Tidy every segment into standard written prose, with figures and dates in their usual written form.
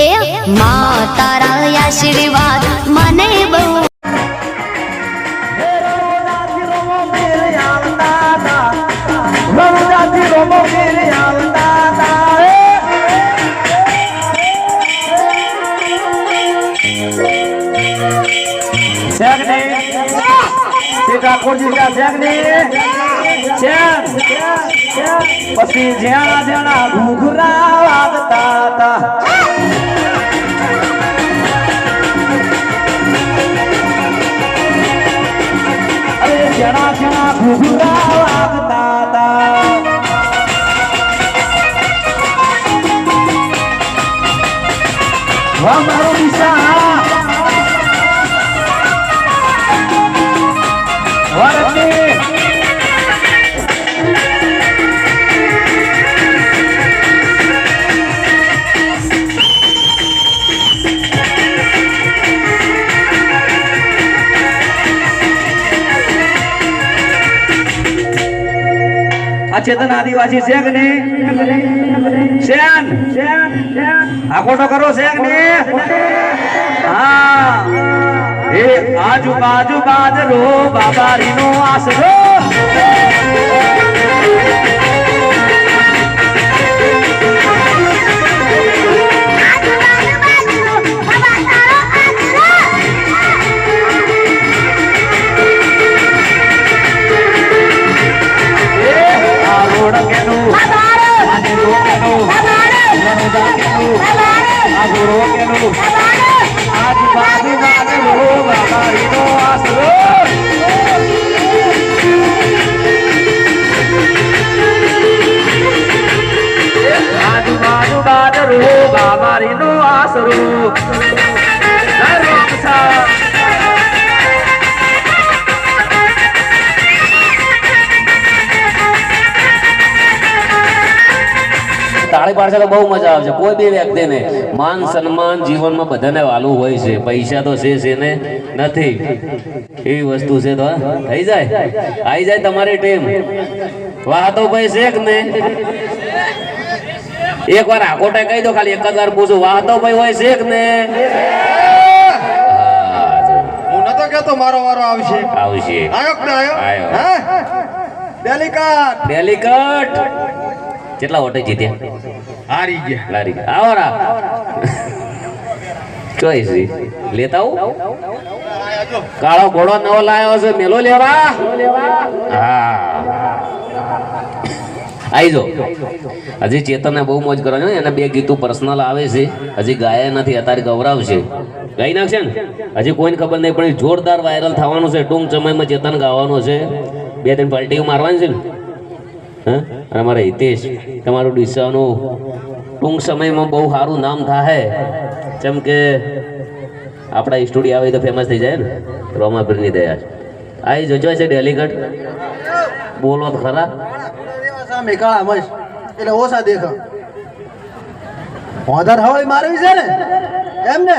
એ માં તારા આશીર્વાદ મને બહુ ઠાકોરજી પછી જ્યાં જણા ઘૂઘરા વાગતા હતા અરે જણા જણા ઘૂઘરા વાગતા હતા વાહ મારો દિશા चेतन आदिवासी शेख ने शेन आकोटो करो शेख ने हाँ ए आजू बाजू बाजरो बाबारी नो आसरो તાળી પાડશે તો બહુ મજા આવશે કોઈ બી વ્યક્તિને માન સન્માન જીવનમાં બધાને વાલું હોય છે પૈસા તો છે ને નથી એવી વસ્તુ છે તો થઈ જાય આવી જાય તમારી ટીમ વાહ તો ભાઈ શેખ ને એક વાર આકોટે કહી દો ખાલી એક જ વાર પૂછું વાહ તો ભાઈ હોય શેખ ને હું નતો કહેતો મારો વારો આવશે આવશે આયો કે આયો હે ડેલિકટ કેટલા વોટે જીત્યા હારી ગયા આવરા ચોઈસ લેતા હું કાળો ઘોડો નવો લાવ્યો છે મેલો લેવા હા આઈ જો હજી ચેતનને બહુ મોજ કરવાની હોય એના બે ગીતો પર્સનલ આવે છે હજી ગાયા નથી અત્યારે ગૌરવશે ગાઈ નાખશે ને હજી કોઈને ખબર નહીં પણ જોરદાર વાયરલ થવાનું છે ટૂંક સમયમાં ચેતન ગાવાનો છે 2-3 પાર્ટીઓ મારવાની છે ને હા અને અમારા હિતેશ તમારું ડીસાનું ટૂંક સમયમાં બહુ સારું નામ થાય જેમ કે આપણા સ્ટુડિયો આવે તો ફેમસ થઈ જાય ને રોમાપીરની દયા આવી જોજો છે ડેલિગેટ બોલો તો ખરા સામે કાળા મસ એટલે ઓછા દેખા ઓધર હવાઈ મારવી છે ને એમ ને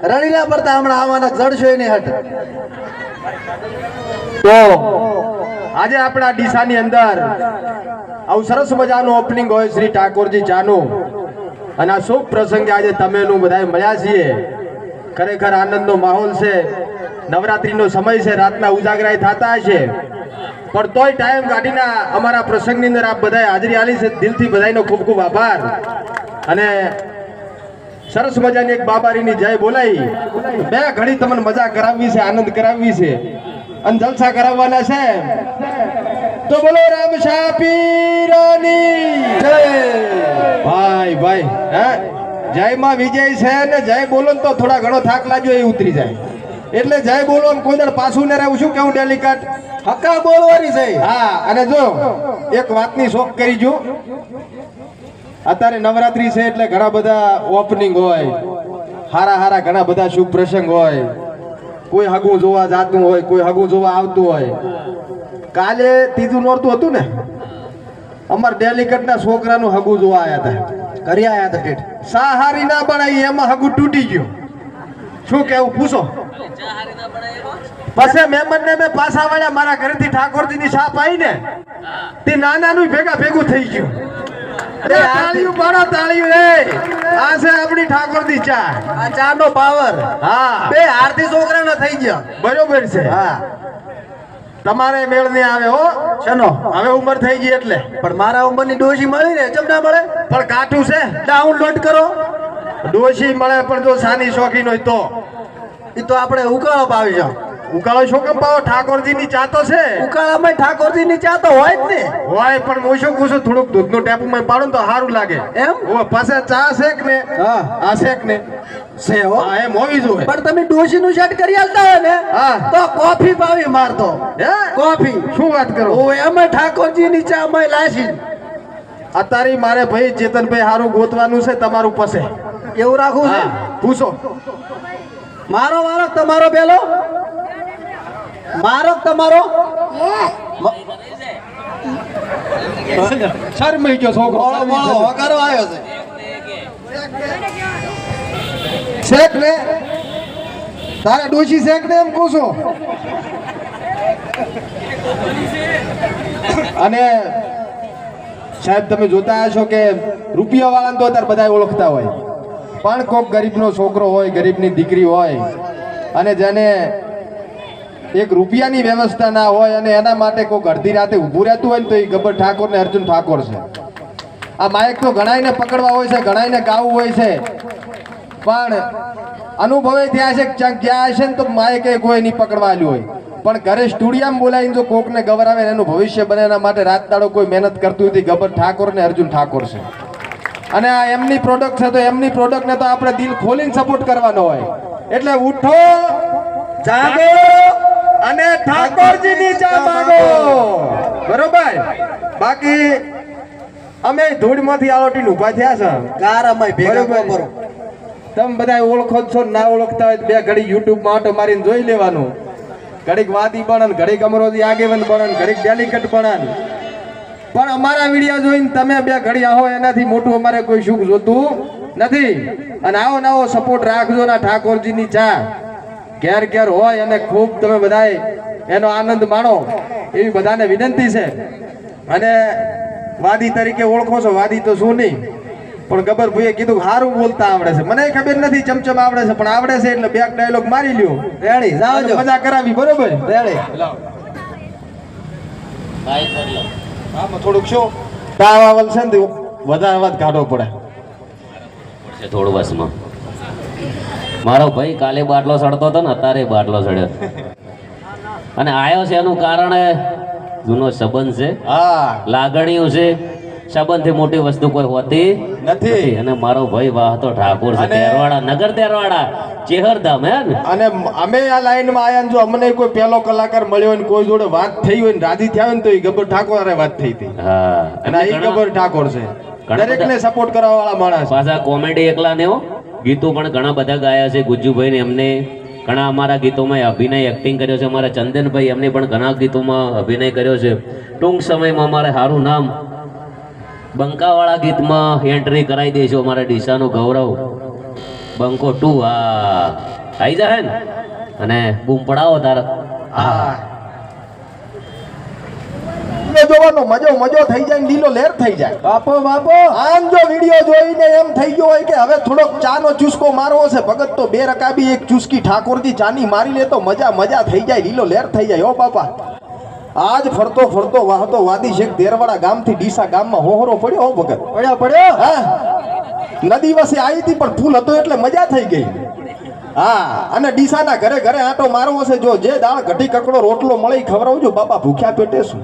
રણીલા પડતા હમણાં આવવાના જડશો નહીં હટ તો આજે આપણા ડીસાની અંદર આવું સરસ મજાનું ઓપનિંગ હોય શ્રી ઠાકોરજી ચાનું અને આ શુભ પ્રસંગે આજે તમેનું બધા મળ્યા છીએ ખરેખર આનંદનો માહોલ છે નવરાત્રીનો સમય છે રાતના ઉજાગરા થતા છે પણ તોય ટાઈમ કાઢીને અમારા પ્રસંગની અંદર આપ બધાએ હાજરી આલી છે દિલથી બધાનો ખૂબ ખૂબ આભાર અને સરસ મજાની એક બાબારીની જય બોલાઈ બે ઘડી તમને મજા કરાવવી છે આનંદ કરાવવી છે અને જલસા કરાવવાના છે તો બોલો રામ શાહ પીરની જય ભાઈ ભાઈ હે જય માં વિજય છે ને જય બોલો તો થોડા ઘણો થાક લાગ્યો એ ઉતરી જાય એટલે જય બોલો કોઈ દર પાછું ને રહેવું શું કેવું ડેલિકેટ હક્કા બોલવાની છે હા અને જો એક વાતની શોખ કરી જો અત્યારે નવરાત્રી છે એટલે ઘણા બધા ઓપનિંગ હોય હારા હારા ઘણા બધા શુભ પ્રસંગ હોય કોઈ હગું જોવા જાતું હોય કોઈ હગું જોવા આવતું હોય કાલે ત્રીજું નોરતું હતું ને અમાર ડેલિકેટ ના છોકરાનું હગું જોવા આવ્યા હતા કરી આવ્યા હતા ઠેઠ સાહારી ના બનાવી એમાં હગું તૂટી ગયું શું કેવું પૂછો પછી મહેમાન ને મેં પાછા વાળ્યા મારા ઘરેથી ઠાકોરજી ની છાપ આવી ને તે નાનાનું ભેગું થઈ ગયું તાળીયું પાડો તાળીયું આ છે આપણી ઠાકોરજી ચા. આ ચાનો પાવર હા બે આરતી છોકરાના થઈ ગયા. બરોબર છે. હા તમારે મેળ નહીં આવે હો. ચનો હવે ઉંમર થઈ ગઈ એટલે. પણ મારા ઉંમરની ડોશી મળી ને ચમ ના મળે. પણ કાઠું છે. ડાઉનલોડ કરો. ડોશી મળે પણ જો સાની શોખીન હોય તો. એ તો આપણે ઉકાળો પાવી જાવ. ઉકાળો શું કેમ પાવો? ઠાકોરજી ની ચા તો છે. ઉકાળામાં ઠાકોરજી ની ચા તો હોય જ ને. હોય પણ હું શું પૂછું, થોડુંક દૂધનું ટેપું માં પાડું તો સારું લાગે એમ? ઓ પાસે ચા શેક ને. હા આ શેક ને છે હો. હા એમ હોવી જોઈએ. પણ તમે ડોશી નું સેટ કરી આલતા હોય ને હા. તો કોફી પાવી મારતો. હે કોફી શું વાત કરો? ઓ એમાં ઠાકોરજી ની ચા માં લાસી. અત્યારે મારે ભાઈ ચેતનભાઈ હારું ગોતવાનું છે તમારું પાસે. એવું રાખવું છે. હા પૂછો. મારો વારો તમારો પેલો મારો તમારો શરમાઈ ગયો છોકરો. હોકારો આવ્યો છે. શેક ને તારે ડોશી શેક ને એમ કહું છું. અને સાહેબ તમે જોતા હશો કે રૂપિયા વાળાને તો અત્યારે બધા ઓળખતા હોય, પણ કોક ગરીબનો છોકરો હોય, ગરીબની દીકરી હોય અને જેને એક રૂપિયાની વ્યવસ્થા ના હોય અને એના માટે કોક અડધી રાતે ઊભું રહેતું હોય ને તો એ ગબ્બર ઠાકોર ને અર્જુન ઠાકોર છે. આ માઇક તો ઘણાઈને પકડવા હોય છે, ઘણાઈને ગાવું હોય છે, પણ અનુભવે ત્યાં છે ક્યાંક ગયા હશે ને તો માઇક કોઈ નહીં પકડવા આલ્યું હોય, પણ ઘરે સ્ટુડિયામાં બોલાવીને જો કોકને ગવરાવે ને એનું ભવિષ્ય બને એના માટે રાત દાડો કોઈ મહેનત કરતું હતી. ગબ્બર ઠાકોર ને અર્જુન ઠાકોર છે અને આ એમની પ્રોડક્ટ છે, તો એમની પ્રોડક્ટને તો આપણે દિલ ખોલીને સપોર્ટ કરવાનો હોય. એટલે ઉઠો, જાગો અને ઠાકોરજીની ચા માંગો. બરોબર? બાકી અમે ધૂળમાંથી આલોટીને ઊભા થયા છે. ગારામાં ભેગા બરોબર. કરો. તમે બધા ઓળખો જ છો, ના ઓળખતા હોય તો બે ઘડી યુટ્યુબમાં આટો મારીને જોઈ લેવાનું. ઘડીક વાદી બનન, ઘડીક અમરોજી આગેવન બનન, ઘડીક ડેલિકેટ બનન. પણ અમારા વિડીયો જોઈને તમે બે ઘડી આવો એનાથી મોટું અમારે કોઈ સુખ જોતું નથી. અને આવો નવો સપોર્ટ રાખજો ના ઠાકોરજીની ચા ઘેર ઘેર હોય અને ખૂબ તમે બધાએ એનો આનંદ માણો એવી બધાને વિનંતી છે. અને વાદી તરીકે ઓળખો છો, વાદી તો શું નહીં, પણ ગબ્બર ભાઈએ કીધું સારું બોલતા આવડે છે. મને ખબર નથી ચમચમ આવડે છે, પણ આવડે છે એટલે બે ડાયલોગ મારી લ્યો. રેડી જાવજો. મજા કરાવી. બરોબર? રેડી. આમાં થોડુંક શું તાવ આવલ છે ને વધારે વાત કાઢવો પડે. થોડું બસમાં મારો ભાઈ કાલે બાટલો સડતો હતો ને અત્યારે બાટલો સડ્યો અને આયો છે એનું કારણ જૂનો સંબંધ છે, હા લાગણીઓ છે. સંબંધથી મોટી વસ્તુ કોઈ હોતી નથી. અને મારો ભાઈ વાહ તો ઠાકોર છે, અને- તેરવાડા નગર તેરવાડા ચેહરધામ હે ને. અને અમે આ લાઈનમાં આયા ને જો અમને કોઈ પહેલો કલાકાર મળ્યો હોય ને કોઈ જોડે વાત થઈ હોય ને રાજી થયા હોય ને તો એ ગબ્બર ઠાકોર હારે વાત થઈ હતી. હા અને આ ઈ ગબ્બર ઠાકોર છે, ઘણા દરેકને સપોર્ટ કરવા વાળા માણસ. પાછા કોમેડી એકલા ને હો, ગીતો પણ ઘણા બધા ગાયા છે. ગુજ્જુભાઈ ને એમને ઘણા અમારા ગીતોમાં અભિનય એક્ટિંગ કર્યો છે. અમારા ચંદનભાઈ એમને પણ ઘણા ગીતોમાં અભિનય કર્યો છે. ટૂંક સમયમાં અમારે સારું નામ બંકાવાળા ગીતમાં એન્ટ્રી કરાવી દઈશું. અમારા ડીસાનું ગૌરવ બંકો 2 આ આવી જાય ને અને બૂમ પડાવો તારા. હા જોવાનો મજો થઈ જાય ને લીલો લહેર થઈ જાય. બાપો બાપો આમ જો વિડીયો જોઈને એમ થઈ ગયો હોય કે હવે થોડોક ચાનો ચુસ્કો મારવો છે, ભગત તો બે રકાબી એક ચુસ્કી ઠાકોરજી ચાની મારી લે તો મજા થઈ જાય, લીલો લહેર થઈ જાય. હો બાપા, આજ ફરતો વાહતો વાદી શેખ દેરવાડા ગામથી ડીસા ગામમાં હોહરો પડ્યો. હો ભગત પડ્યો. હા નદી વસે આવી હતી પણ ફૂલ હતો એટલે મજા થઈ ગઈ. હા અને ડીસાના ઘરે ઘરે આંટો મારવો છે. જો જે દાળ ઘટી કકડો રોટલો મળે ઈ ખવડાવજો બાપા, ભૂખ્યા પેટે શું.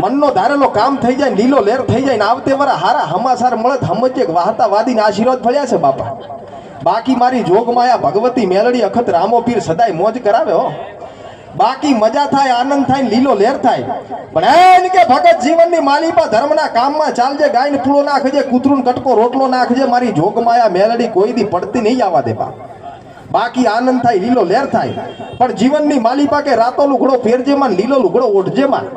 મનનો ધારેલો કામ થઈ જાય, લીલો લહેર થઈ જાય ને આવતે વરા હારા હમાસાર મળે સમજે વાહતા વાદીને આશીર્વાદ ફળ્યા છે બાપા. બાકી મારી જોગમાયા ભગવતી મેલડી અખત રામો પીર સદાય મોજ કરાવે. હો બાકી મજા થાય, આનંદ થાય, લીલો લહેર થાય. પણ એમ કે ભગત જીવનની માલિપા ધર્મના કામમાં ચાલજે, ગાયને પૂળો નાખજે, કૂતરું કટકો રોટલો નાખજે, મારી જોગમાયા મેલડી કોઈ દી પડતી નહીં આવવા દે બા. બાકી આનંદ થાય, લીલો લહેર થાય. પણ જીવનની માલિપા કે રાતો લુગડો ફેરજે માં, લીલો લુગડો ઓઢજે માં,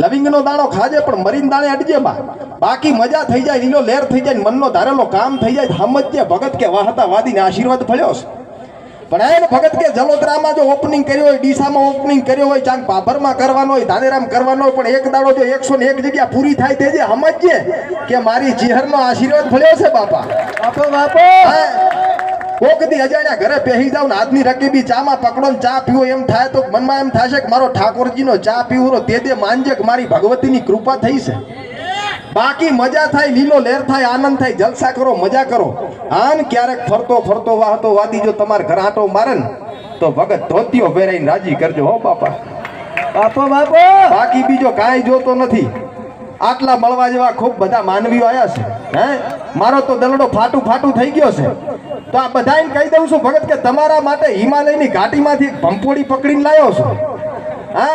લવિંગનો દાણો ખાજે પણ મરીન દાણે અડજે માં. બાકી મજા થઈ જાય, લીલો લહેર થઈ જાય, મનનો ધારેલો કામ થઈ જાય. સમજજે ભગત કે વાહતા વાદીને આશીર્વાદ ફળ્યો છે. પણ એને ભગત કે જલોદરામાં જો ઓપનિંગ કર્યો હોય, ડીસામાં ઓપનિંગ કર્યો હોય, ચાંદ પાભરમાં કરવાનો હોય, ધાનેરામ કરવાનો હોય, પણ એક દાડો જો 101 જગ્યા પૂરી થાય તે જે સમજજે કે મારી ચિહરનો આશીર્વાદ ફળ્યો છે બાપા. બાપો બાપો હા કોકદી અજાણ્યા ઘરે પહેરી જાવ ને આજની રકીબી ચામાં પકડો ને ચા પીવો એમ થાય તો મનમાં એમ થશે કે મારો ઠાકોરજીનો ચા પીવો તે દે માનજે કે મારી ભગવતીની કૃપા થઈ છે. બાકી મજા થાય, લીલો લહેર થાય, આનંદ થાય, જલસા કરો, મજા કરો. આન ક્યારેક ફરતો ફરતો વાહતો વાદી જો તમારે ઘર આંટો મારે ને તો ભગત ધોતીઓ પહેરાઈને રાજી કરજો હો બાપા. બાપો બાપો બાકી બીજો કાંઈ જોતો નથી. આટલા મળવા જેવા ખૂબ બધા માનવીઓ આવ્યા છે. હે મારો તો દલડો ફાટું ફાટું થઈ ગયો છે. તો આ બધાને કહી દઉં છું ભગત કે તમારા માટે હિમાલયની ઘાટીમાંથી એક ભંપોડી પકડીને લાવ્યો છું. હે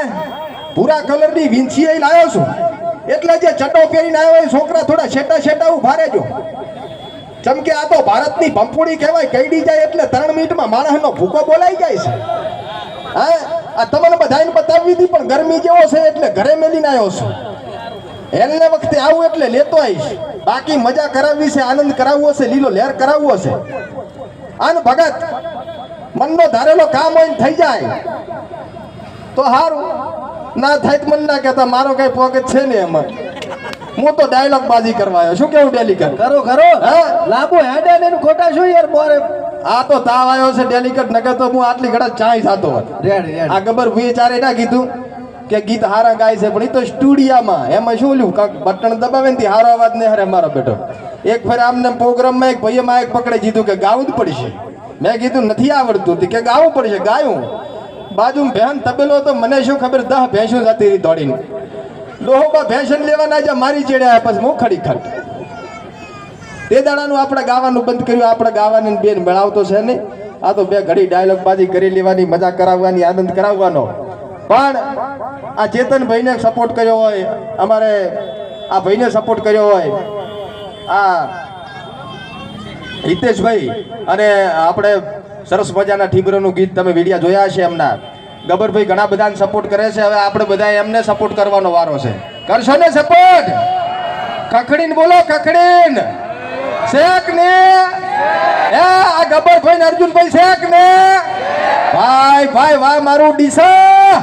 ભૂરા કલરની વીંછી લાવ્યો છું. એટલે જે ચટો પહેરીને આવ્યો એ છોકરા થોડા છેટા છેટા ઉભા રહેજો. ચમકે આ તો ભારતની ભંપોડી કહેવાય. કઈડી જાય એટલે 3 મિનિટમાં માણસનો ભૂકો બોલાઈ જાય છે. હા આ તમને બધાને બતાવી હતી પણ ગરમી જેવો છે એટલે ઘરે મેલીને આવ્યો છું. હેલને વખતે આવું એટલે લેતો આવીશ. બાકી મજા કરાવવી છે, આનંદ કરાવવો છે, લીલો લહેર કરાવવો છે. આન ભગત મનનો ધારેલો કામ હોય ને થઈ જાય તો હારું, ના થાય તો મન ના કહેતા મારો કઈ પોકેટ છે ને એમાં. હું તો ડાયલોગ બાજી કરવા આવ્યો. શું કેવું ડેલિકેટ? કરો કરો લાંબુ હેડે ને એનું ખોટા શું યાર બોરે. આ તો તાવ આવ્યો છે ડેલિકેટ, નકર તો હું આટલી ઘડા ચાય થતો હોત. રેડી આ ગબર ભૂએ ચારે ના કીધું કે ગીત હારા ગાય છે પણ એ તો સ્ટુડિયામાં એમાં શું લ્યું કાંક બટન દબાવે ને હારો અવાજ ને હારે મારો બેટો. એક ફેર આમને પ્રોગ્રામમાં એક ભાઈએ માઇક પકડી દીધું કે ગાવું જ પડશે. મેં કીધું નથી આવડતું કે ગાવું પડશે. ગાયું બાજુ ભેન તબેલો તો મને શું ખબર 10 ભેંસું જતી રહી દોડીને. લોહોબા ભેંસન લેવાના જે મારી ચેડ્યા પછી હું ખડી ખડ. તે દાડાનું આપણે ગાવાનું બંધ કર્યું. આપણે ગાવાની બેન મેળાવતો છે નહીં. આ તો બે ઘડી ડાયલોગ બાજી કરી લેવાની, મજા કરાવવાની, આનંદ કરાવવાનો. પણ આ ચેતનભાઈને સપોર્ટ કર્યો હોય, અમારે આ ભાઈને સપોર્ટ કર્યો હોય, આ હિતેશભાઈ અને આપણે સરસ મજાના ઠીબરોનું ગીત તમે વિડીયા જોયા છે એમના. ગબરભાઈ ઘણા બધાને સપોર્ટ કરે છે. હવે આપણે બધા એમને સપોર્ટ કરવાનો વારો છે. કરશો ને સપોર્ટ? ખખડીને બોલો, ખખડીને. શેક ને આ ગબરભાઈ ને અર્જુનભાઈ શેક ને. ભાઈ ભાઈ વાહ મારું ડીસા.